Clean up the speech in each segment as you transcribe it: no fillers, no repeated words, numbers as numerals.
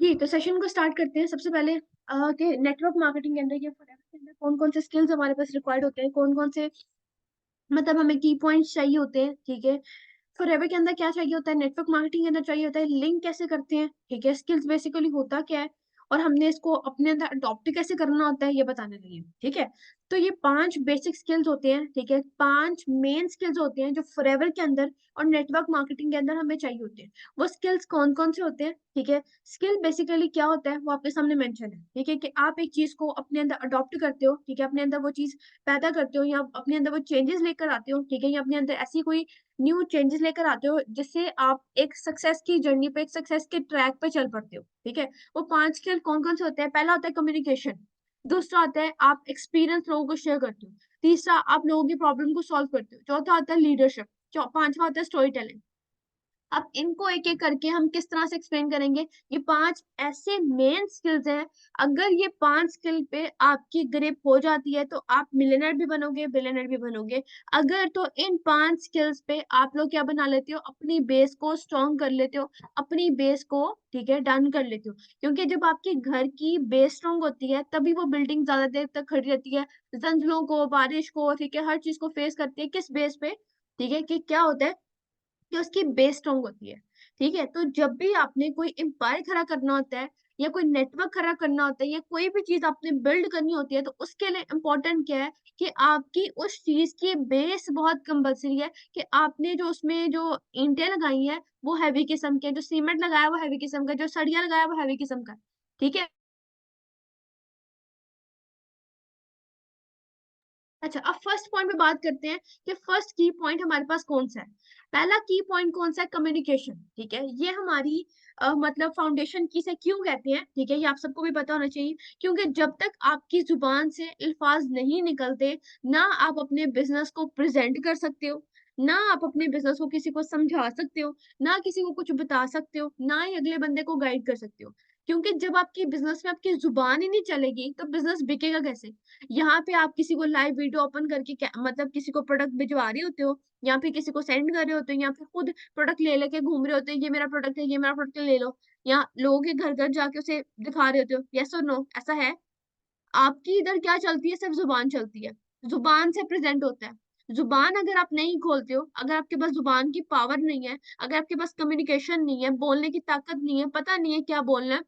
जी, तो सेशन को स्टार्ट करते हैं। सबसे पहले कि नेटवर्क मार्केटिंग के अंदर या फॉरएवर के अंदर कौन-कौन से स्किल्स हमारे पास रिक्वायर्ड होते हैं, कौन-कौन से मतलब हमें की पॉइंट्स चाहिए होते हैं, ठीक है? फॉरएवर के अंदर क्या चाहिए होता है, नेटवर्क मार्केटिंग के अंदर चाहिए होता है, लिंक कैसे करते हैं, ठीक है? स्किल्स बेसिकली होता क्या है और हमने इसको अपने अंदर अडॉप्ट कैसे करना होता है, ये बताने लगी हूँ, ठीक है? तो ये 5 बेसिक स्किल्स होते हैं, ठीक है? 5 मेन स्किल्स होते हैं जो फॉरएवर के अंदर और नेटवर्क मार्केटिंग के अंदर हमें चाहिए होते हैं। वो स्किल्स कौन-कौन से होते हैं, ठीक है? स्किल बेसिकली क्या होता है, वो आपके सामने मेंशन है, ठीक है? कि आप एक चीज़ को अपने अंदर अडॉप्ट करते हो, ठीक है? अपने अंदर वो चीज़ पैदा करते हो या अपने अंदर वो चेंजेस लेकर आते हो, ठीक है? या अपने अंदर ऐसी कोई न्यू चेंजेस लेकर आते हो जिससे आप एक सक्सेस की जर्नी पे, एक सक्सेस के ट्रैक पे चल पड़ते हो, ठीक है? वो 5 स्किल कौन-कौन से होते हैं? पहला होता है कम्युनिकेशन, दूसरा होता है आप एक्सपीरियंस लोगों को शेयर करते हो, तीसरा आप लोगों की प्रॉब्लम को सॉल्व करते हो, चौथा होता है लीडरशिप, चौ पाँचवाँ होता है स्टोरी टेलिंग। अब इनको एक-एक करके हम किस तरह से एक्सप्लेन करेंगे, ये 5 ऐसे मेन स्किल्स हैं, अगर ये 5 स्किल पे आपकी ग्रिप हो जाती है, तो आप मिलियनेयर भी बनोगे, बिलियनेयर भी बनोगे। अगर तो इन 5 स्किल्स पे आप लोग क्या बना लेते हो, अपनी बेस को स्ट्रॉन्ग कर लेते हो, अपनी बेस को, ठीक है, डन कर लेते हो। क्योंकि जब आपके घर की बेस स्ट्रॉन्ग होती है, तभी वो बिल्डिंग ज़्यादा देर तक खड़ी रहती है। ज़ंज़लों को, बारिश को, ठीक है, हर चीज़ को फेस करती है, किस बेस पे? ठीक है, कि क्या होता है कि उसकी बेस स्ट्रॉन्ग होती है, ठीक है? तो जब भी आपने कोई एम्पायर खड़ा करना होता है या कोई नेटवर्क खड़ा करना होता है या कोई भी चीज़ आपने बिल्ड करनी होती है, तो उसके लिए इम्पोर्टेंट क्या है कि आपकी उस चीज़ की बेस बहुत कंपल्सरी है कि आपने जो उसमें जो ईंटें लगाई हैं, वो हेवी किस्म के, जो सीमेंट लगाया है, वो हेवी किस्म का, जो सरिया लगाया है, वो हेवी किस्म का, ठीक है? अच्छा, अब फर्स्ट पॉइंट पे बात करते हैं कि फर्स्ट की पॉइंट हमारे पास कौन-सा है। पहला की पॉइंट कौन-सा है? कम्युनिकेशन, ठीक है? ये हमारी मतलब फाउंडेशन की से क्यों कहते हैं, ठीक है? ये आप सबको भी पता होना चाहिए क्योंकि जब तक आपकी ज़ुबान से अल्फाज़ नहीं निकलते, ना आप अपने बिज़नेस को प्रेज़ेंट कर सकते हो, ना आप अपने बिज़नेस को किसी को समझा सकते हो, ना किसी को कुछ बता सकते हो, ना ही अगले बंदे को गाइड कर सकते हो। क्योंकि जब आपकी बिज़नेस में आपकी ज़ुबान ही नहीं चलेगी, तो बिज़नेस बिकेगा कैसे? यहाँ पे आप किसी को लाइव वीडियो ओपन करके क्या मतलब किसी को प्रोडक्ट भिजवा रहे होते हो या फिर किसी को सेंड कर रहे होते हो या फिर खुद प्रोडक्ट ले लेके घूम रहे होते हो, ये मेरा प्रोडक्ट है, ये मेरा प्रोडक्ट है, ले लो। या लोगों के घर-घर जाके उसे दिखा रहे होते हो, येस और नो ऐसा है? आपकी इधर क्या चलती है? सिर्फ़ ज़ुबान चलती है। ज़ुबान से प्रेज़ेंट होता है। ज़ुबान अगर आप नहीं खोलते हो, अगर आपके पास ज़ुबान की पावर नहीं है, अगर आपके पास कम्युनिकेशन नहीं है, बोलने की ताकत नहीं है, पता नहीं है क्या बोलना है,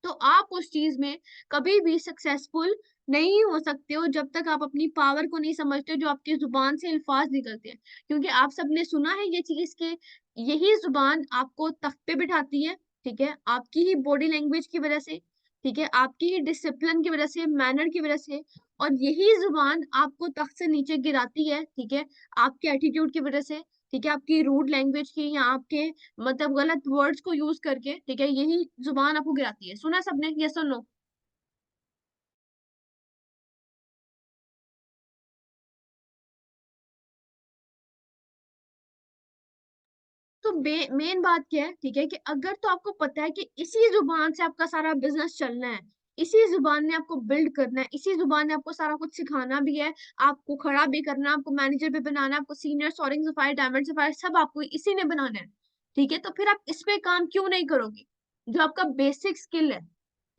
तो आप उस चीज़ में कभी भी सक्सेसफुल नहीं हो सकते हो जब तक आप अपनी पावर को नहीं समझते हो जो आपकी ज़ुबान से अल्फ़ाज़ निकलते हैं। क्योंकि आप सबने सुना है ये चीज़ कि यही ज़ुबान आपको तख्त पे बिठाती है, ठीक है? आपकी ही बॉडी लैंग्वेज की वज़ह से, ठीक है? आपकी ही डिसिप्लिन की वज़ह से, मैनर की वज़ह से और यही ज़ुबान आपको तख्त से नीचे गिराती है, ठीक है? आपके एटीट्यूड की वज़ह से, ठीक है? आपकी रूड लैंग्वेज की या आपके मतलब गलत वर्ड्स को यूज़ करके, ठीक है? यही ज़ुबान आपको गिराती है। सुना सबने? येस और नो? तो मेन बात क्या है, ठीक है? कि अगर तो आपको पता है कि इसी ज़ुबान से आपका सारा बिज़नेस चलना है, इसी ज़ुबान ने आपको बिल्ड करना है, इसी ज़ुबान ने आपको सारा कुछ सिखाना भी है, आपको खड़ा भी करना है, आपको मैनेजर भी बनाना है, आपको सीनियर, सोअरिंग सफायर, डायमंड सफायर सब आपको इसी ने बनाना है, ठीक है? तो फिर आप इस पे काम क्यों नहीं करोगे? जो आपका बेसिक स्किल है,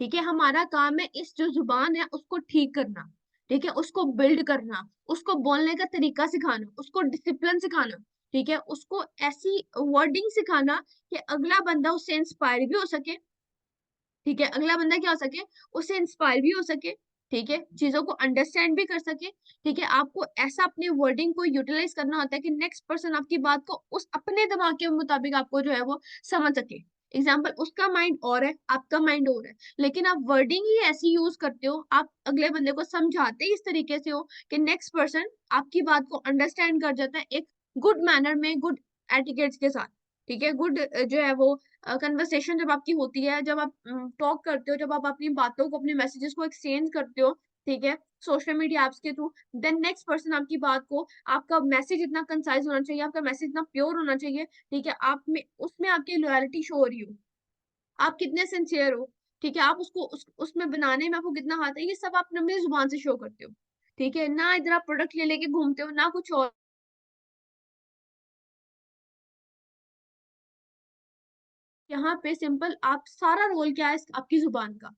ठीक है? हमारा काम है इस जो ज़ुबान है उसको ठीक करना, ठीक है? उसको बिल्ड करना, उसको बोलने का तरीका सिखाना, उसको डिसिप्लिन सिखाना, ठीक है? उसको ऐसी वर्डिंग सिखाना कि अगला बंदा उससे इंस्पायर भी हो सके, ठीक है? अगला बंदा क्या हो सके, उससे इंस्पायर भी हो सके, ठीक है? चीज़ों को अंडरस्टैंड भी कर सके, ठीक है? आपको ऐसा अपनी वर्डिंग को यूटिलाइज़ करना होता है कि नेक्स्ट पर्सन आपकी बात को उस अपने दिमाग के मुताबिक आपको जो है वो समझ सके। एग्ज़ाम्पल उसका माइंड और है, आपका माइंड और है, लेकिन आप वर्डिंग ही ऐसी यूज़ करते हो, आप अगले बंदे को समझाते ही इस तरीके से हो कि नेक्स्ट पर्सन आपकी बात को अंडरस्टैंड कर जाता है एक गुड मैनर में, गुड एटिकेट्स के साथ, ठीक है? गुड जो है वो कन्वर्सेशन जब आपकी होती है, जब आप टॉक करते हो, जब आप अपनी बातों को, अपने मैसेजेस को एक्सचेंज करते हो, ठीक है? सोशल मीडिया ऐप्स के थ्रू, देन नेक्स्ट पर्सन आपकी बात को आपका मैसेज इतना कंसाइज़ होना चाहिए, आपका मैसेज इतना प्योर होना चाहिए, ठीक है? आप में उसमें आपकी लॉयल्टी शो हो रही हो, आप कितने सिंसियर हो, ठीक है? आप उसको उसमें बनाने में आपको कितना हाथ है, ये सब आप अपनी ज़ुबान से शो करते हो, ठीक है? ना इधर आप प्रोडक्ट ले लेके घूमते हो, ना कुछ और। यहाँ पे सिंपल आप सारा रोल क्या है आपकी जुबान का,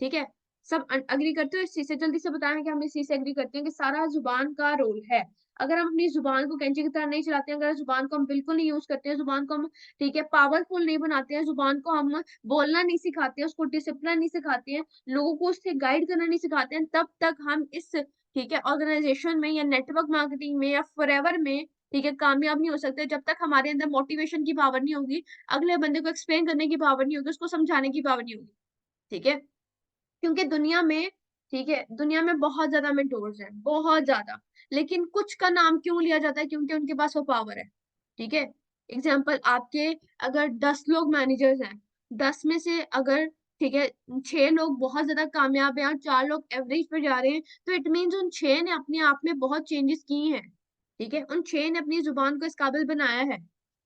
ठीक है। सब अग्री करते हो इस चीज से? जल्दी से बताएं कि हम इस चीज से एग्री करते हैं कि सारा जुबान का रोल है। अगर हम अपनी जुबान को कैंची की तरह नहीं चलाते हैं, अगर जुबान को हम बिल्कुल नहीं यूज करते हैं, जुबान को हम, ठीक है, पावरफुल नहीं बनाते हैं, जुबान को हम बोलना नहीं सिखाते हैं, उसको डिसिप्लिन नहीं सिखाते हैं, लोगों को उससे गाइड करना नहीं सिखाते हैं, तब तक हम इस, ठीक है, ऑर्गेनाइजेशन में या नेटवर्क मार्केटिंग में या फॉरएवर में, ठीक है, कामयाब नहीं हो सकते जब तक हमारे अंदर मोटिवेशन की पावर नहीं होगी, अगले बंदे को एक्सप्लेन करने की पावर नहीं होगी, उसको समझाने की पावर नहीं होगी, ठीक है। क्योंकि दुनिया में, ठीक है, दुनिया में बहुत ज्यादा मेंटोर्स हैं, बहुत ज्यादा, लेकिन कुछ का नाम क्यों लिया जाता है? क्योंकि उनके पास वो पावर है, ठीक है। एग्जाम्पल आपके, अगर 10 लोग मैनेजर्स हैं, 10 में से अगर, ठीक है, 6 लोग बहुत ज्यादा कामयाब हैं और 4 लोग एवरेज पे जा रहे हैं, तो इट मीन्स उन 6 ने अपने आप में बहुत चेंजेस किए हैं, ठीक है, उन 6 ने अपनी जुबान को इस काबिल बनाया है।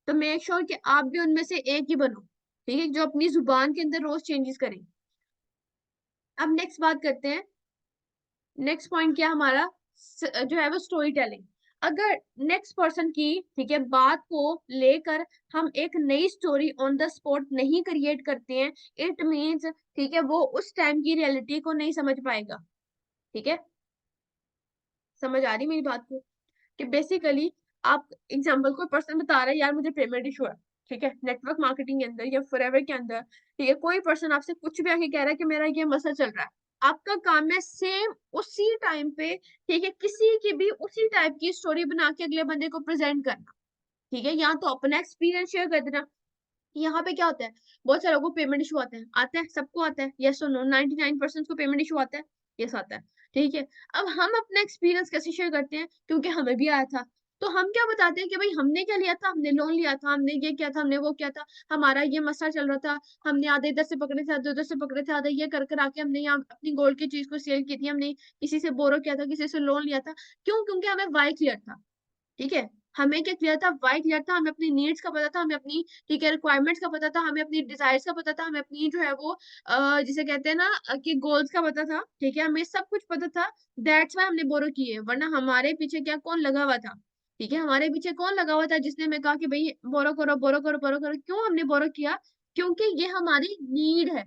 तो मेक श्योर कि आप भी उनमें से एक ही बनो, ठीक है, जो अपनी जुबान के अंदर रोज चेंजेस करें। अब नेक्स्ट बात करते हैं, नेक्स्ट पॉइंट क्या हमारा, जो है वो स्टोरी टेलिंग। अगर नेक्स्ट पर्सन की, ठीक है, बात को लेकर हम एक नई स्टोरी ऑन द स्पॉट नहीं क्रिएट करते हैं, इट मीन्स, ठीक है, वो उस टाइम की रियलिटी को नहीं समझ पाएगा, ठीक है। समझ आ रही मेरी बात को? कि बेसिकली आप, एग्जाम्पल, कोई पर्सन बता रहा है यार मुझे पेमेंट इशू है, ठीक है, नेटवर्क मार्केटिंग के अंदर या फॉरएवर के अंदर, ठीक है, कोई पर्सन आपसे कुछ भी आके कह रहा है कि मेरा ये मसला चल रहा है, आपका काम है सेम उसी टाइम पे, ठीक है, किसी की भी उसी टाइप की स्टोरी बना के अगले बंदे को प्रेजेंट करना, ठीक है, या तो अपना एक्सपीरियंस शेयर कर देना। यहाँ पे क्या होता है, बहुत सारे लोगों को पेमेंट इशू आता है, सबको आता है, यस और नो, 99% को पेमेंट इशू आता है, यस आता है, ठीक है। अब हम अपना एक्सपीरियंस कैसे शेयर करते हैं? क्योंकि हमें भी आया था, तो हम क्या बताते हैं कि भाई हमने क्या लिया था, हमने लोन लिया था, हमने ये किया था, हमने वो किया था, हमारा ये मसला चल रहा था, हमने आधे इधर से पकड़े थे, आधे उधर से पकड़े थे, आधे ये कर कर आके हमने यहाँ अपनी गोल्ड की चीज को सेल की थी, हमने किसी से बोरो किया था, किसी से लोन लिया था। क्यों? क्योंकि हमें वाई क्लियर था, ठीक है, हमें क्या क्लियर था, वाई क्लियर था, हमें अपनी नीड्स का पता था, हमें अपनी, ठीक है, रिक्वायरमेंट्स का पता था, हमें अपनी डिजायर्स का पता था, हमें अपनी जो है वो जिसे कहते हैं ना कि गोल्स का पता था, ठीक है, हमें सब कुछ पता था। दैट्स वाई हमने बोरो किए, वरना हमारे पीछे क्या, कौन लगा हुआ था, ठीक है, हमारे पीछे कौन लगा हुआ था जिसने हमें कहा कि भाई बोरो करो, बोरो करो, बोरो करो। क्यों हमने बोरो किया? क्योंकि ये हमारी नीड है।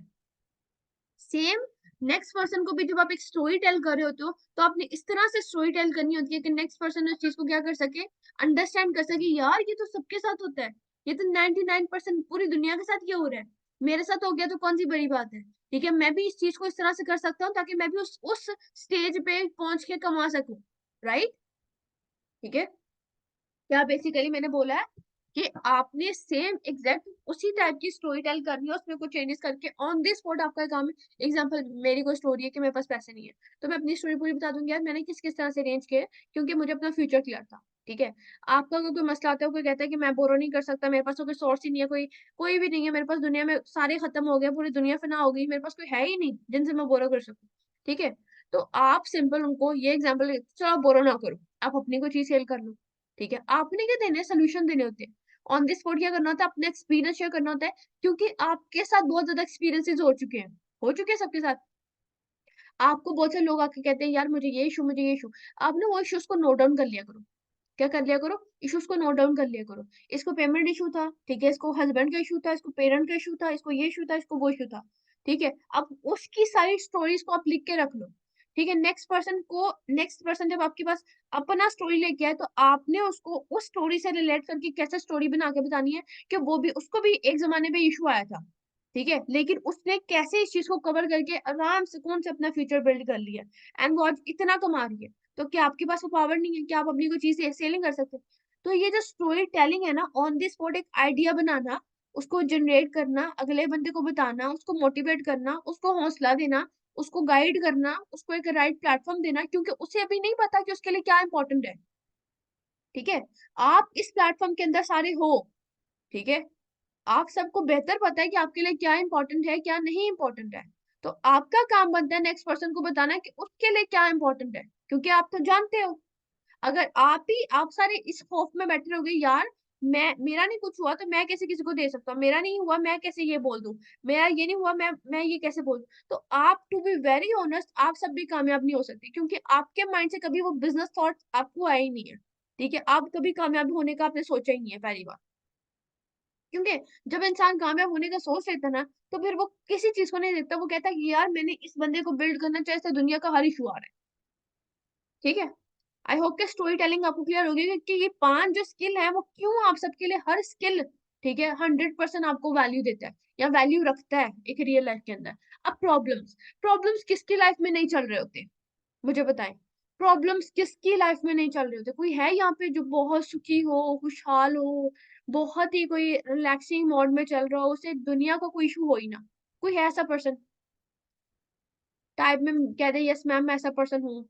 सेम नेक्स्ट पर्सन को भी जब आप एक स्टोरी टेल कर रहे होते हो, तो आपने इस तरह से स्टोरी टेल करनी होती है कि नेक्स्ट पर्सन उस चीज को क्या कर सके, अंडरस्टैंड कर सके, यार ये तो सबके साथ होता है, ये तो 99% पूरी दुनिया के साथ ये हो रहा है, मेरे साथ हो गया तो कौन सी बड़ी बात है, ठीक है, मैं भी इस चीज को इस तरह से कर सकता हूँ ताकि मैं भी उस स्टेज पे पहुंच के कमा सकूं, राइट, ठीक है। क्या बेसिकली मैंने बोला है कि आपने सेम एग्जैक्ट उसी टाइप की स्टोरी टेल करनी है, उसमें कुछ चेंजेस करके ऑन द स्पॉट आपका काम है। एग्जांपल, मेरी कोई स्टोरी है कि मेरे पास पैसे नहीं है, तो मैं अपनी स्टोरी पूरी बता दूंगी, यार मैंने किस किस तरह से अरेंज किया है, क्योंकि मुझे अपना फ्यूचर क्लियर था, ठीक है। आपका अगर कोई मसला आता है, कोई कहता है कि मैं बोरो नहीं कर सकता, मेरे पास तो कोई सोर्स ही नहीं है, कोई कोई भी नहीं है मेरे पास, दुनिया में सारे खत्म हो गए, पूरी दुनिया फना हो गई, मेरे पास कोई है ही नहीं जिनसे मैं बोरो कर सकूं, ठीक है। तो आप सिंपल उनको ये एग्जाम्पल, चलो बोरो ना करो, आप अपनी कोई चीज सेल कर लो, ठीक है। आपने क्या देने, सोल्यूशन देने होते हैं, ऑन द स्पॉट क्या करना होता है, अपना एक्सपीरियंस शेयर करना होता है, क्योंकि आपके साथ बहुत ज्यादा एक्सपीरियंसेस हो चुके हैं सबके साथ। आपको बहुत से लोग आके कहते हैं यार मुझे ये इशू, मुझे ये इशू, आप ना वो इश्यूज को नोट डाउन कर लिया करो। क्या कर लिया करो? इश्यूज को नोट डाउन कर लिया करो। इसको पेमेंट इशू था, ठीक है, इसको हस्बैंड का इशू था, इसको पेरेंट का इशू था, इसको ये इशू था, इसको वो इशू था, ठीक है। अब उसकी सारी स्टोरीज को आप लिख के रख लो, ठीक है। नेक्स्ट पर्सन जब आपके पास अपना स्टोरी लेके आए, तो आपने उसको उस स्टोरी से रिलेट करके कैसे स्टोरी बना के बतानी है कि वो भी, उसको भी एक जमाने में इशू आया था, ठीक है, लेकिन उसने कैसे इस चीज को कवर करके आराम से कौन से अपना फ्यूचर बिल्ड कर लिया, एंड वो आज इतना कमा रही है। तो क्या आपके पास वो पावर नहीं है कि आप अपनी कोई चीज सेल नहीं कर सकते? तो ये जो स्टोरी टेलिंग है ना, ऑन द स्पॉट एक आइडिया बनाना, उसको जनरेट करना, अगले बंदे को बताना, उसको मोटिवेट करना, उसको हौसला देना, उसको गाइड करना, उसको एक राइट प्लेटफॉर्म देना, क्योंकि उसे अभी नहीं पता कि उसके लिए क्या इंपॉर्टेंट है, ठीक है। आप इस प्लेटफॉर्म के अंदर सारे हो, ठीक है, आप सबको बेहतर पता है कि आपके लिए क्या इंपॉर्टेंट है, क्या नहीं इंपॉर्टेंट है। तो आपका काम बनता है नेक्स्ट पर्सन को बताना कि उसके लिए क्या इंपॉर्टेंट है, क्योंकि आप तो जानते हो। अगर आप सारे इस खौफ में बैठे रहोगे, यार मैं, मेरा नहीं कुछ हुआ तो मैं कैसे किसी को दे सकता हूँ, मेरा नहीं हुआ मैं कैसे ये बोल दूं, मेरा ये नहीं हुआ मैं ये कैसे बोल दूं, तो आप, टू बी वेरी ऑनेस्ट, आप सब भी कामयाब नहीं हो सकते, क्योंकि आपके माइंड से कभी वो बिजनेस थॉट आपको आया ही नहीं है, ठीक है। आप कभी कामयाब होने का आपने सोचा ही नहीं है, पहली बात, क्योंकि जब इंसान कामयाब होने का सोच लेता है ना, तो फिर वो किसी चीज को नहीं देखता, वो कहता है कि यार मैंने इस बंदे को बिल्ड करना चाहिए, इससे दुनिया का हर इशू आ रहा है। ठीक है, आई होप कि स्टोरी टेलिंग आपको क्लियर होगी कि ये 5 जो स्किल है वो क्यों आप सबके लिए हर स्किल, ठीक है, 100% आपको वैल्यू देता है या वैल्यू रखता है एक रियल लाइफ के अंदर। अब प्रॉब्लम्स, प्रॉब्लम्स किसकी लाइफ में नहीं चल रहे होते, मुझे बताएं। प्रॉब्लम्स किसकी लाइफ में नहीं चल रहे होते? कोई है यहाँ पे जो बहुत सुखी हो, खुशहाल हो, बहुत ही कोई रिलैक्सिंग मोड में चल रहा हो, उसे दुनिया का कोई इशू हो ही ना? कोई है ऐसा पर्सन? टाइप में कह दे यस मैम मैं ऐसा पर्सन हूँ।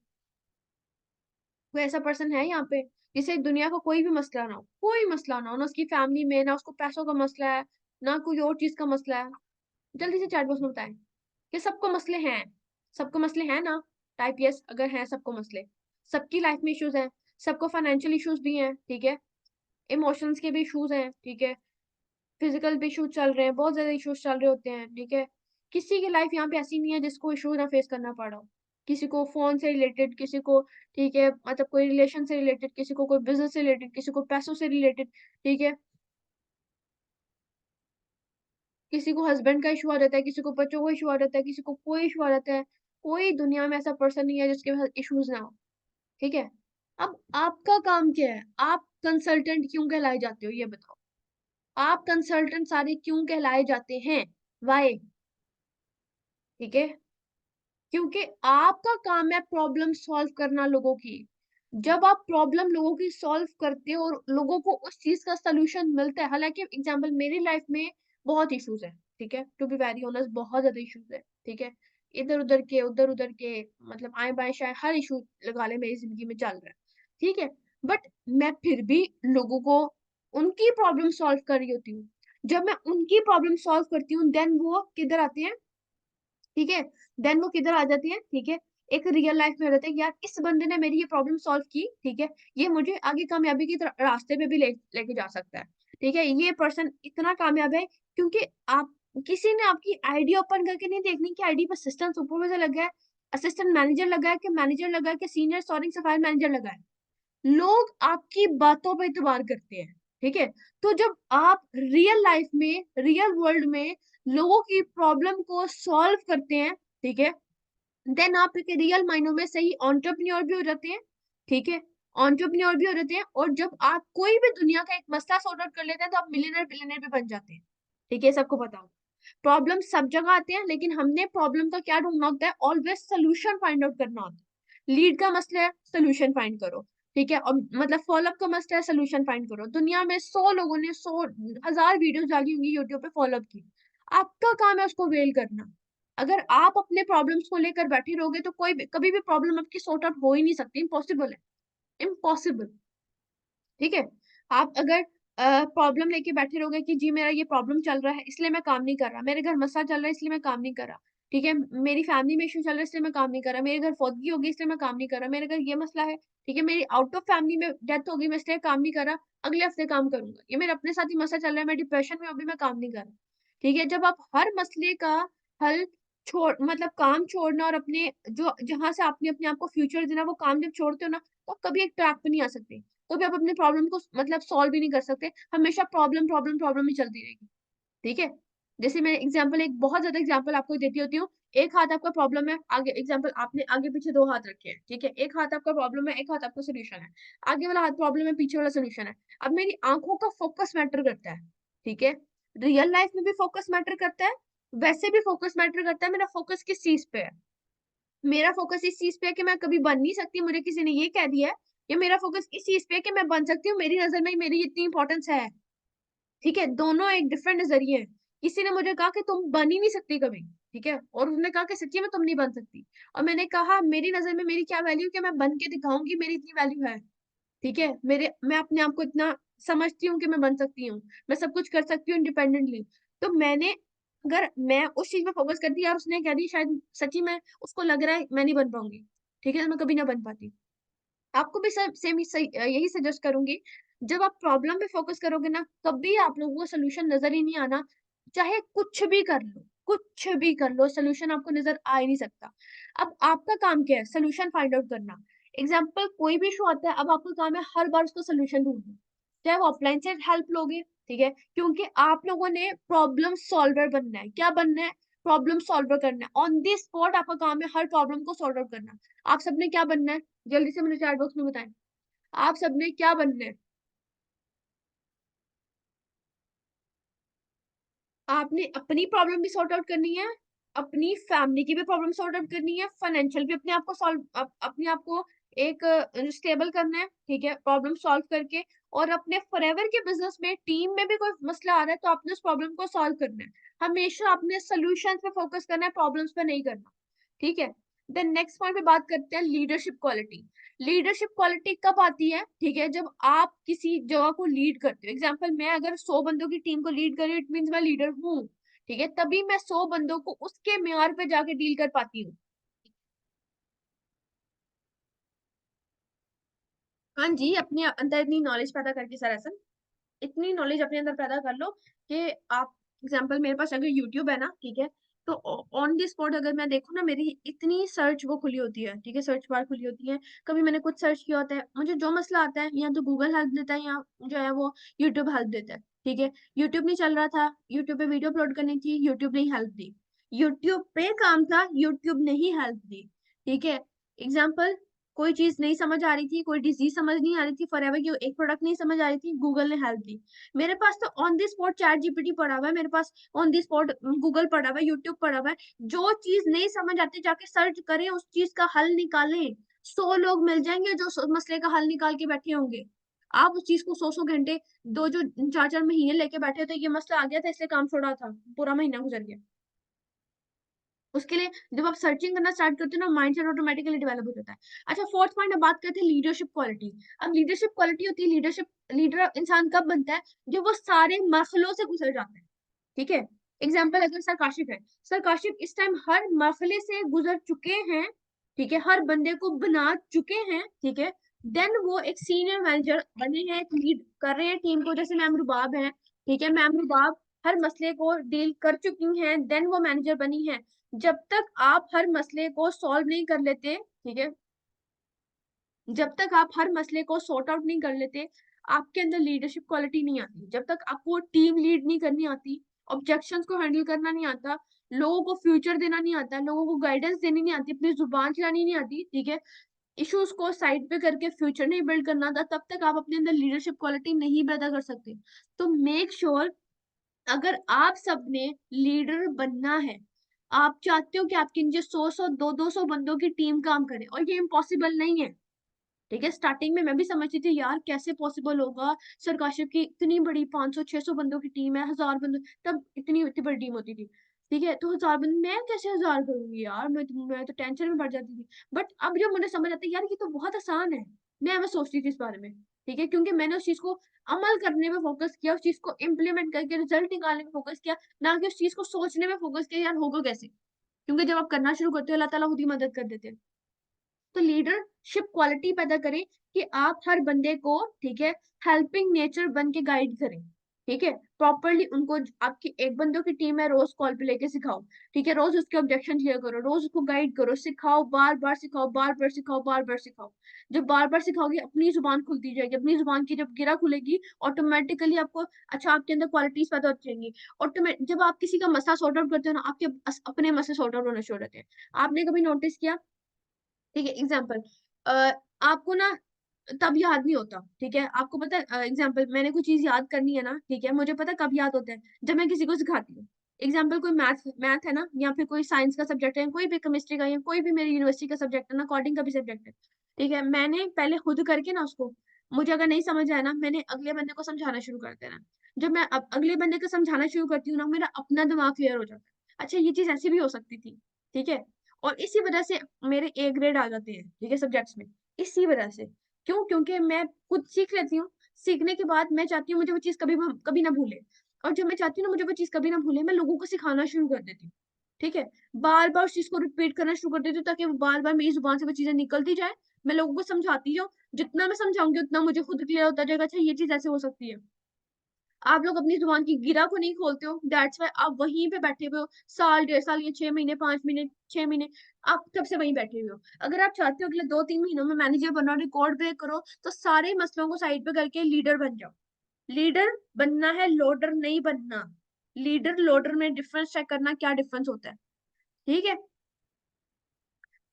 कोई ऐसा पर्सन है यहाँ पे जिसे दुनिया का कोई भी मसला ना हो, कोई मसला ना हो, ना उसकी फैमिली में, ना उसको पैसों का मसला है, ना कोई और चीज का मसला है? जल्दी से चैट बॉक्स में बताएं कि सबको मसले हैं। सबको मसले हैं ना? टाइप यस अगर हैं सबको मसले। सबकी लाइफ में इश्यूज हैं, सबको फाइनेंशियल इश्यूज भी हैं, ठीक है, इमोशंस के भी इश्यूज हैं, ठीक है, फिजिकल भी इश्यूज चल रहे हैं, बहुत ज्यादा इश्यूज चल रहे होते हैं, ठीक है। किसी की लाइफ यहाँ पे ऐसी नहीं है जिसको इशू ना फेस करना पड़ा हो। किसी को फोन से रिलेटेड, किसी को, ठीक है, मतलब कोई रिलेशन से रिलेटेड, किसी को कोई बिजनेस से रिलेटेड, किसी को पैसों से रिलेटेड, ठीक है, किसी को हस्बैंड का इशू आ जाता है, किसी को बच्चों का इशू आ जाता है, किसी को कोई इशू आ जाता है। कोई दुनिया में ऐसा पर्सन नहीं है जिसके पास इश्यूज ना हो, ठीक है। अब आपका काम क्या है? आप कंसल्टेंट क्यों कहलाए जाते हो, ये बताओ। आप कंसल्टेंट सारे क्यों कहलाए जाते हैं? वाई? ठीक है, क्योंकि आपका काम है प्रॉब्लम सॉल्व करना लोगों की। जब आप प्रॉब्लम लोगों की सॉल्व करते हो और लोगों को उस चीज का सोल्यूशन मिलता है, हालांकि एग्जांपल मेरी लाइफ में बहुत इश्यूज है, ठीक है, टू बी वेरी ऑनेस्ट बहुत ज्यादा इश्यूज है, ठीक है, इधर उधर के, मतलब आए बाएं शायद हर इशू लगा ले मेरी जिंदगी में चल रहा है, ठीक है, बट मैं फिर भी लोगों को उनकी प्रॉब्लम सॉल्व कर रही होती हूँ। जब मैं उनकी प्रॉब्लम सॉल्व करती हूँ देन वो किधर आते हैं, ठीक है, देन वो किधर आ जाती है, ठीक है, एक रियल लाइफ में हो जाता है कि यार इस बंदे ने मेरी ये प्रॉब्लम सॉल्व की, ठीक है, ये मुझे आगे कामयाबी की रास्ते पे भी लेके जा सकता है, ठीक है, ये पर्सन इतना कामयाब है क्योंकि आप, किसी ने आपकी आईडी ओपन करके नहीं देखनी कि आईडी पर असिस्टेंट सुपरवाइजर लगा है, असिस्टेंट मैनेजर लगा है, कि मैनेजर लगा है, कि सीनियर सॉर्टिंग सफाई मैनेजर लगा है। लोग आपकी बातों पे इतबार करते हैं, ठीक है। तो जब आप रियल लाइफ में, रियल वर्ल्ड में लोगों की प्रॉब्लम को सॉल्व करते हैं, ठीक है, देन आप एक रियल मायनों में सही एंटरप्रेन्योर भी हो जाते हैं, ठीक है, एंटरप्रेन्योर भी हो जाते हैं। और जब आप कोई भी दुनिया का एक मसला सॉर्ट आउट कर लेते हैं तो आप मिलियनर बिलियनर भी बन जाते हैं, ठीक है, सबको बताओ। प्रॉब्लम सब जगह आते हैं लेकिन हमने प्रॉब्लम का क्या ढूंढना होता है? ऑलवेज सोल्यूशन फाइंड आउट करना होता है। लीड का मसला है, सोल्यूशन फाइंड करो, ठीक है, और मतलब फॉलोअप का मसला है, सोल्यूशन फाइंड करो। दुनिया में 100 लोगों ने 100 1000 वीडियोस डाली होंगी यूट्यूब पे फॉलोअप की, आपका काम है उसको वेल करना। अगर आप अपने प्रॉब्लम्स को लेकर बैठे रहोगे तो कोई भी कभी भी प्रॉब्लम आपकी सॉर्ट आउट हो ही नहीं सकती, इम्पॉसिबल है, इम्पॉसिबल, ठीक है। आप अगर प्रॉब्लम लेके बैठे रहोगे कि जी मेरा ये प्रॉब्लम चल रहा है इसलिए मैं काम नहीं कर रहा, मेरे घर मसला चल रहा है इसलिए मैं काम नहीं कर रहा, ठीक है, मेरी फैमिली में इशू चल रहा है इसलिए मैं काम नहीं कर रहा, मेरे घर फौतगी होगी इसलिए मैं काम नहीं कर रहा, मेरे घर ये मसला है, ठीक है, मेरी आउट ऑफ फैमिली में डेथ होगी मैं इसलिए काम नहीं कर रहा, अगले हफ्ते काम करूंगा, ये मेरे अपने साथ ही मसला चल रहा है, मैं डिप्रेशन में अभी मैं काम नहीं कर रहा, ठीक है। जब आप हर मसले का हल छोड़, मतलब काम छोड़ना और अपने जो जहां से आपने अपने आप को फ्यूचर देना वो काम जब छोड़ते हो ना, तो आप कभी एक ट्रैक पे नहीं आ सकते, तो भी आप अपने प्रॉब्लम को मतलब सॉल्व भी नहीं कर सकते, हमेशा प्रॉब्लम प्रॉब्लम प्रॉब्लम ही चलती रहेगी, ठीक है। जैसे मैं एग्जांपल, एक बहुत ज्यादा एग्जांपल आपको देती होती हूँ। एक हाथ आपका प्रॉब्लम है, आगे एग्जांपल आपने आगे पीछे 2 हाथ रखे हैं, ठीक है, एक हाथ आपका प्रॉब्लम है, एक हाथ आपका सोल्यूशन है, आगे वाला हाथ प्रॉब्लम है, पीछे वाला सोल्यूशन है। अब मेरी आंखों का फोकस मैटर करता है, ठीक है, रियल लाइफ में भी फोकस मैटर करता है, वैसे भी फोकस मैटर करता है। मेरा फोकस किस चीज पे है? मेरा फोकस इस चीज पे है कि मैं कभी बन नहीं सकती, मुझे किसी ने ये कह दिया है, या मेरा फोकस इस चीज पे है कि मैं बन सकती हूँ, मेरी नजर में मेरी इतनी इंपॉर्टेंस है, ठीक है, दोनों एक डिफरेंट नजरिए हैं। किसी ने मुझे कहा कि तुम बन ही नहीं सकती कभी, ठीक है, और उसने कहा कि सच्ची में तुम नहीं बन सकती, और मैंने कहा मेरी नजर में मेरी क्या वैल्यू कि मैं बन के दिखाऊंगी, मेरी इतनी वैल्यू है, ठीक है, मेरे मैं अपने आप को इतना समझती हूँ कि मैं बन सकती हूँ, मैं सब कुछ कर सकती हूँ इंडिपेंडेंटली। तो मैंने, अगर मैं उस चीज में फोकस करती यार उसने कह दी शायद सच्ची में उसको लग रहा है मैं नहीं बन पाऊंगी, ठीक है, तो मैं कभी ना बन पाती। आपको भी सेम यही सजेस्ट करूंगी, जब आप प्रॉब्लम पे फोकस करोगे ना कभी आप लोगों को सोल्यूशन नजर ही नहीं आना, चाहे कुछ भी कर लो, कुछ भी कर लो, सोल्यूशन आपको नजर आ ही नहीं सकता। अब आपका काम क्या है? सोल्यूशन फाइंड आउट करना। एग्जाम्पल कोई भी इशू आता है, अब आपका काम है हर बार उसका सोल्यूशन ढूंढना, चाहे वो ऑफलाइन से हेल्प लोगे, ठीक है, क्योंकि आप लोगों ने प्रॉब्लम सॉल्वर बनना है। क्या बनना है? प्रॉब्लम सॉल्वर करना है। ऑन दी स्पॉट आपका काम है हर प्रॉब्लम को सॉल्व आउट करना। आप सबने क्या बनना है? जल्दी से मुझे चैट बॉक्स में बताएं। आप सबने क्या बनना है? आपने अपनी प्रॉब्लम भी सॉर्ट आउट करनी है, अपनी फैमिली की भी प्रॉब्लम सॉर्ट आउट करनी है, फाइनेंशियल भी अपने आप को सॉल्व अपने आप को एक स्टेबल करना है, ठीक है, प्रॉब्लम सॉल्व करके। और अपने फॉरएवर के बिजनेस में टीम में भी कोई मसला आ रहा है तो आपने उस प्रॉब्लम को सॉल्व करना है। हमेशा अपने सोल्यूशन पे फोकस करना है, प्रॉब्लम्स पे नहीं करना। ठीक है। देन नेक्स्ट पॉइंट पे बात करते हैं लीडरशिप क्वालिटी। लीडरशिप क्वालिटी कब आती है? ठीक है, जब आप किसी जगह को लीड करते हो। एग्जांपल, मैं अगर 100 बंदों की टीम को लीड कर रही हूँ, इट मींस मैं लीडर हूँ। ठीक है, तभी मैं 100 बंदों को उसके म्यार पे जाके डील कर पाती हूँ। हाँ जी, अपने अंदर इतनी नॉलेज पैदा करके सर, ऐसा इतनी नॉलेज अपने अंदर पैदा कर लो कि आप, एग्जांपल मेरे पास अगर यूट्यूब है ना, ठीक है, तो ऑन दी स्पॉट अगर मैं देखूँ ना, मेरी इतनी सर्च वो खुली होती है, ठीक है, सर्च बार खुली होती है। कभी मैंने कुछ सर्च किया होता है, मुझे जो मसला आता है, या तो गूगल हेल्प देता है, या जो है वो यूट्यूब हेल्प देता है। ठीक है, यूट्यूब नहीं चल रहा था, यूट्यूब पे वीडियो अपलोड करनी थी, यूट्यूब ने हेल्प दी। यूट्यूब पे काम था, यूट्यूब ने ही हेल्प दी। ठीक है। एग्जाम्पल, कोई चीज नहीं समझ आ रही थी, कोई डिजीज समझ नहीं आ रही थी, फॉरएवर की एक प्रोडक्ट नहीं समझ आ रही थी, गूगल ने हेल्प दी। मेरे पास तो on the spot chat GPT पड़ा हुआ है, मेरे pass on the spot Google पड़ा हुआ है, यूट्यूब पड़ा हुआ है। जो चीज नहीं समझ आती जाके सर्च करें, उस चीज का हल निकालें। 100 लोग मिल जाएंगे जो मसले का हल निकाल के बैठे होंगे। आप उस चीज को 100 घंटे, दो जो 4 4 महीने लेके बैठे थे, ये मसला आ गया था इसलिए काम छोड़ा था, पूरा महीना गुजर गया। उसके लिए जब आप सर्चिंग करना स्टार्ट करते हो ना, माइंडसेट ऑटोमेटिकली डेवलप हो जाता है। अच्छा, फोर्थ पॉइंट अब बात करते हैं लीडरशिप क्वालिटी। अब लीडरशिप क्वालिटी होती है, लीडरशिप, लीडर इंसान कब बनता है? जब वो सारे मसलों से गुजर जाता है। ठीक है। एग्जाम्पल, अगर सर काशिफ है, सर काशिफ इस टाइम हर मसले से गुजर चुके हैं, ठीक है, हर बंदे को बना चुके हैं, ठीक है। देन वो एक सीनियर मैनेजर बने हैं, एक लीड कर रहे हैं टीम को, जैसे मैम रुबाब है। ठीक है, मैम रुबाब हर मसले को डील कर चुकी हैं, देन वो मैनेजर बनी है। जब तक आप हर मसले को सॉल्व नहीं कर लेते, ठीक है, जब तक आप हर मसले को सॉर्ट आउट नहीं कर लेते, आपके अंदर लीडरशिप क्वालिटी नहीं आती। जब तक आपको टीम लीड नहीं करनी आती, ऑब्जेक्शंस को हैंडल करना नहीं आता, लोगों को फ्यूचर देना नहीं आता, लोगों को गाइडेंस देनी नहीं आती, अपनी जुबान चलानी नहीं आती, ठीक है, इश्यूज को साइड पे करके फ्यूचर नहीं बिल्ड करना आता, तब तक आप अपने अंदर लीडरशिप क्वालिटी नहीं पैदा कर सकते। तो मेक श्योर, अगर आप सबने लीडर बनना है, आप चाहते हो कि आपके नीचे 100 100 200 बंदों की टीम काम करे, और ये इम्पॉसिबल नहीं है। ठीक है, स्टार्टिंग में मैं भी समझती थी यार कैसे पॉसिबल होगा, सर काशिफ की इतनी बड़ी 500 600 बंदों की टीम है, 1000 बंदों, तब इतनी इतनी बड़ी टीम होती थी। ठीक है, तो 1000 बंदे, मैं कैसे 1000 करूंगी यार, मैं तो टेंशन में पड़ जाती थी। बट अब जब मुझे समझ आता है यार ये तो बहुत आसान है, मैं सोचती थी इस बारे में। ठीक है, क्योंकि मैंने उस चीज को अमल करने में फोकस किया, उस चीज को इम्प्लीमेंट करके रिजल्ट निकालने में फोकस किया, ना कि उस चीज को सोचने में फोकस किया यार होगा कैसे। क्योंकि जब आप करना शुरू करते हो, अल्लाह ताला खुद ही मदद कर देते हैं। तो लीडरशिप क्वालिटी पैदा करें कि आप हर बंदे को, ठीक है, हेल्पिंग नेचर बन के गाइड करें। ठीक है, प्रॉपरली उनको, आपकी एक बंदों की टीम है, रोज कॉल पे लेके सिखाओ। ठीक है, रोज उसके ऑब्जेक्शन क्लियर करो, रोज उसको गाइड करो, सिखाओ, बार बार सिखाओ, बार बार सिखाओ, बार बार सिखाओ। जब बार बार सिखाओगे, अपनी जुबान खुलती जाएगी, अपनी जुबान की जब गिरा खुलेगी, ऑटोमेटिकली आपको, अच्छा, आपके अंदर क्वालिटीज पैदा हो जाएंगी। ऑटोमेटिक जब आप किसी का मसला सॉर्ट आउट करते हो ना, आपके अपने मसले सॉर्ट आउट होना शुरू हो जाते हैं। आपने कभी नोटिस किया? ठीक है, एग्जाम्पल, आपको ना तब याद नहीं होता, ठीक है, आपको पता है, एग्जाम्पल, मैंने कोई चीज याद करनी है ना, ठीक है, मुझे पता है कब याद होता है, जब मैं किसी को सिखाती हूँ। एग्जाम्पल, कोई मैथ मैथ है ना, या फिर कोई साइंस का सब्जेक्ट है, कोई भी केमिस्ट्री का, या कोई भी मेरी यूनिवर्सिटी का सब्जेक्ट है ना, कोडिंग का भी सब्जेक्ट है। ठीक है, मैंने पहले खुद करके ना उसको, मुझे अगर नहीं समझ आया ना, मैंने अगले बंदे को समझाना शुरू कर देना। जब मैं अगले बंदे को समझाना शुरू करती हूँ ना, मेरा अपना दिमाग क्लियर हो जाता है, अच्छा ये चीज ऐसी भी हो सकती थी। ठीक है, और इसी वजह से मेरे ए ग्रेड आ जाते हैं, ठीक है, सब्जेक्ट्स में। इसी वजह से, क्यों? क्योंकि मैं खुद सीख लेती हूँ, सीखने के बाद मैं चाहती हूँ मुझे वो चीज कभी कभी ना भूले। और जब मैं चाहती हूँ ना मुझे वो चीज कभी ना भूले, मैं लोगों को सिखाना शुरू कर देती हूँ। ठीक है, बार बार उस चीज को रिपीट करना शुरू कर देती हूँ, ताकि वो बार बार मेरी जुबान से वो चीजें निकलती जाए। मैं लोगों को समझाती जाऊँ, जितना मैं समझाऊंगी उतना मुझे खुद क्लियर होता जाएगा, अच्छा ये चीज ऐसे हो सकती है। आप लोग अपनी जुबान की गिरा को नहीं खोलते हो, दैट्स वाई आप वहीं पे बैठे हुए हो, साल 1.5 साल या 6 महीने, 5 महीने, 6 महीने, आप तब से वहीं बैठे हुए हो। अगर आप चाहते हो अगले 2 3 महीनों में मैनेजर बनो, रिकॉर्ड ब्रेक करो, तो सारे मसलों को साइड पे करके लीडर बन जाओ। लीडर बनना है, लोडर नहीं बनना। लीडर लोडर में डिफरेंस चेक करना, क्या डिफरेंस होता है, ठीक है।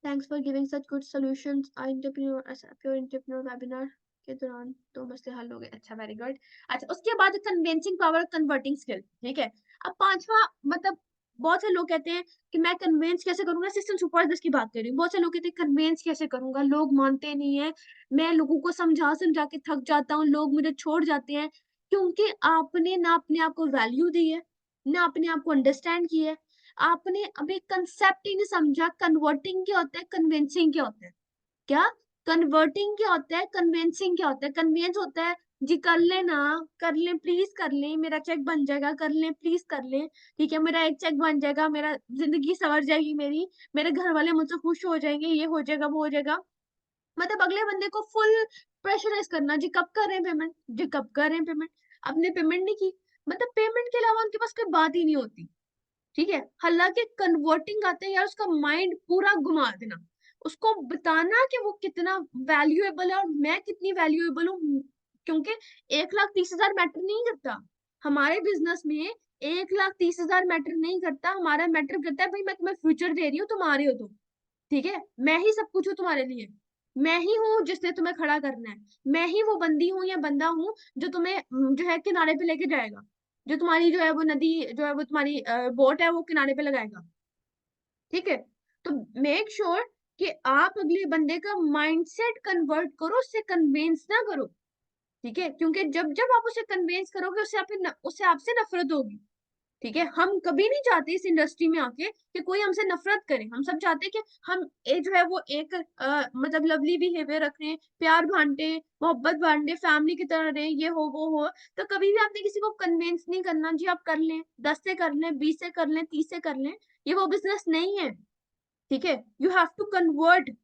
Thanks for giving such good solutions, pure entrepreneur webinar के दौरान तो मसले हल हो गए। अच्छा, वेरी गुड। अच्छा, उसके बाद कन्विंसिंग पावर, कन्वर्टिंग स्किल, ठीक है। अब पांचवा, मतलब बहुत से लोग कहते हैं कि मैं कन्विंस कैसे करूंगा, सिस्टम सुपरवाइजर्स की बात कर रही हूँ। बहुत से लोग कहते हैं कन्विंस कैसे करूंगा, लोग मानते नहीं है, मैं लोगों को समझा समझा के थक जाता हूँ, लोग मुझे छोड़ जाते हैं, क्योंकि आपने ना अपने आप को वैल्यू दी है, ना अपने आप को अंडरस्टैंड किया है। आपने अभी कंसेप्ट ही नहीं समझा, कन्वर्टिंग क्या होता है, कन्विंसिंग क्या होता है। क्या कन्वर्टिंग क्या होता है, कन्विंसिंग क्या होता है। कन्विंस होता है जी, कर ले ना, कर ले प्लीज, कर ले, मेरा चेक बन जाएगा, कर ले प्लीज, कर ले, ठीक है, मेरा एक चेक बन जाएगा, मेरा जिंदगी संवर जाएगी मेरी, मेरे घर वाले मुझसे खुश हो जाएंगे, ये हो जाएगा, वो हो जाएगा। मतलब अगले बंदे को फुल प्रेशराइज करना, जी कब कर रहे हैं पेमेंट, जी कब कर रहे हैं पेमेंट। आपने पेमेंट नहीं की, मतलब पेमेंट के अलावा उनके पास कोई बात ही नहीं होती, ठीक है। हालांकि कन्वर्टिंग आते हैं यार, उसका माइंड पूरा घुमा देना, उसको बताना कि वो कितना वैल्यूएबल है और मैं कितनी वैल्यूएबल हूँ। क्योंकि 1,30,000 मैटर नहीं करता हमारे बिजनेस में, 1,30,000 मैटर नहीं करता, हमारा मैटर करता है भाई मैं तुम्हें फ्यूचर दे रही हूँ, तुम आ रही हो तो, ठीक है, मैं ही सब कुछ हूँ तुम्हारे लिए, मैं ही हूँ जिसने तुम्हें खड़ा करना है, मैं ही वो बंदी हूँ या बंदा हूँ जो तुम्हें जो है किनारे पे लेके जाएगा, जो तुम्हारी जो है वो नदी, जो है वो तुम्हारी बोट है वो किनारे पे लगाएगा, ठीक है। तो मेक श्योर कि आप अगले बंदे का माइंडसेट कन्वर्ट करो, उससे कन्विंस ना करो, ठीक है, क्योंकि जब जब आप उसे कन्विंस करोगे उससे आपसे नफरत होगी, ठीक है। हम कभी नहीं चाहते इस इंडस्ट्री में आके कि कोई हमसे नफरत करे, हम सब चाहते हैं कि हम जो है वो एक मतलब लवली बिहेवियर रखें, प्यार बांटे, मोहब्बत बांटे, फैमिली की तरह रहे, ये हो वो हो। तो कभी भी आपने किसी को कन्विंस नहीं करना, जी आप कर लें, 10 से कर लें, 20 से कर लें, 30 से कर लें, ये वो बिजनेस नहीं है, ठीक है। यू हैव टू कन्वर्ट,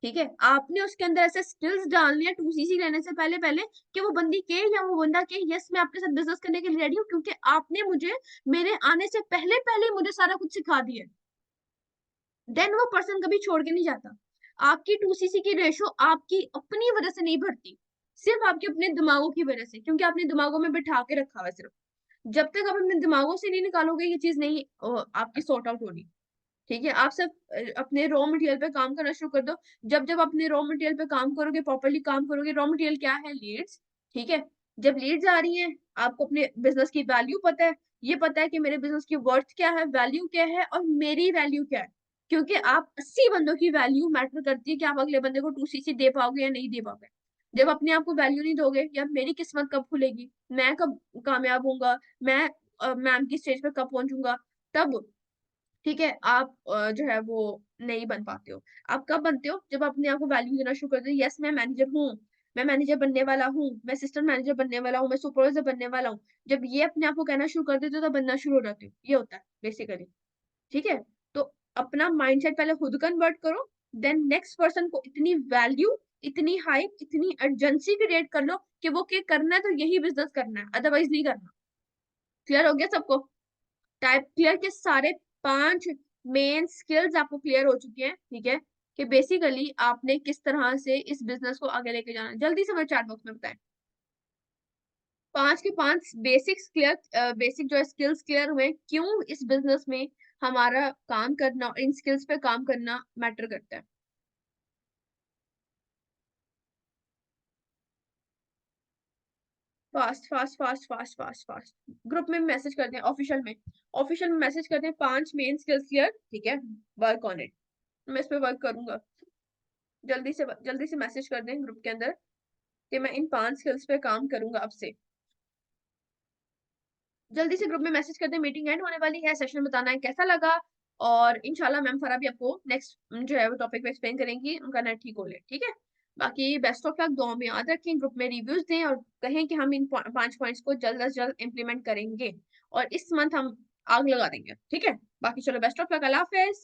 ठीक है। आपने उसके अंदर ऐसे स्किल्स डालनी है 2cc लेने से पहले पहले कि वो बंदी के या वो बंदा के यस मैं आपके साथ बिजनेस करने के लिए रेडी हूँ, क्योंकि आपने मुझे मेरे आने से पहले पहले मुझे सारा कुछ सिखा दिया। देन वो पर्सन कभी छोड़ के नहीं जाता। आपकी 2cc की रेशो आपकी अपनी वजह से नहीं बढ़ती, सिर्फ आपके अपने दिमागों की वजह से, क्योंकि आपने दिमागों में बिठा के रखा हुआ है सिर्फ। जब तक आप अपने दिमागों से नहीं निकालोगे ये चीज नहीं आपकी सॉर्ट आउट होनी, ठीक है। आप सब अपने रॉ मटेरियल पे काम करना शुरू कर दो। जब जब अपने रॉ मटेरियल पे काम करोगे, प्रॉपरली काम करोगे, रॉ मटेरियल क्या है, लीड्स, ठीक है। जब लीड्स आ रही हैं, आपको अपने बिजनेस की वैल्यू पता है, ये पता है कि मेरे बिजनेस की वर्थ क्या है, वैल्यू क्या है और मेरी वैल्यू क्या है, क्योंकि आप 80 बंदों की वैल्यू मैटर करती है कि आप अगले बंदे को 2cc दे पाओगे या नहीं दे पाओगे। जब अपने आप को वैल्यू नहीं दोगे, या मेरी किस्मत कब खुलेगी, मैं कब कामयाब होऊंगा, मैं मैम की स्टेज पे कब पहुंचूंगा, तब, ठीक है, आप जो है वो नहीं बन पाते हो। आप कब बनते हो, जब अपने आप को वैल्यू देना शुरू कर दो, यस मैं मैनेजर हूँ, मैं मैनेजर बनने वाला हूँ, मैं असिस्टेंट मैनेजर बनने वाला हूँ, मैं सुपरवाइजर बनने वाला हूँ। जब ये अपने आप को कहना शुरू कर देते हो तो बनना शुरू हो जाते हो, ये होता है बेसिकली, ठीक है। तो अपना माइंडसेट पहले खुद कन्वर्ट करो, देन नेक्स्ट पर्सन को इतनी वैल्यू, इतनी हाइप, इतनी अर्जेंसी क्रिएट कर लो कि वो क्या करना है तो यही बिजनेस करना है, अदरवाइज नहीं करना। क्लियर हो गया सबको? टाइप क्लियर के सारे 5 मेन स्किल्स आपको क्लियर हो चुके हैं, ठीक है, कि बेसिकली आपने किस तरह से इस बिजनेस को आगे लेके जाना है। जल्दी से मेरे चैट बॉक्स में बताएं। 5 के 5 बेसिक्स क्लियर, बेसिक जो है स्किल्स क्लियर हुए, क्यों इस बिजनेस में हमारा काम करना और इन स्किल्स पे काम करना मैटर करता है। Fast fast fast fast fast fast, group में मैसेज करते हैं, ऑफिशियल में, ऑफिशियल में मैसेज करते हैं, 5 मेन स्किल्स क्लियर, ठीक है, वर्क ऑन इट। मैं इस पे वर्क करूंगा। जल्दी से मैसेज कर दें ग्रुप के अंदर कि मैं इन 5 स्किल्स पे काम करूंगा आपसे। जल्दी से ग्रुप में मैसेज कर दें, मीटिंग एंड होने वाली है, सेशन बताना है कैसा लगा, और इंशाल्लाह मैम फरा भी आपको नेक्स्ट जो है वो टॉपिक पे एक्सप्लेन करेंगी, उनका नेट ठीक हो ले, ठीक है। बाकी बेस्ट ऑफ लक, दुआ में याद रखें, ग्रुप में रिव्यूज दें और कहें कि हम इन 5 पॉइंट्स को जल्द से जल्द इम्प्लीमेंट करेंगे और इस मंथ हम आग लगा देंगे, ठीक है। बाकी चलो best of luck, Allah Hafiz.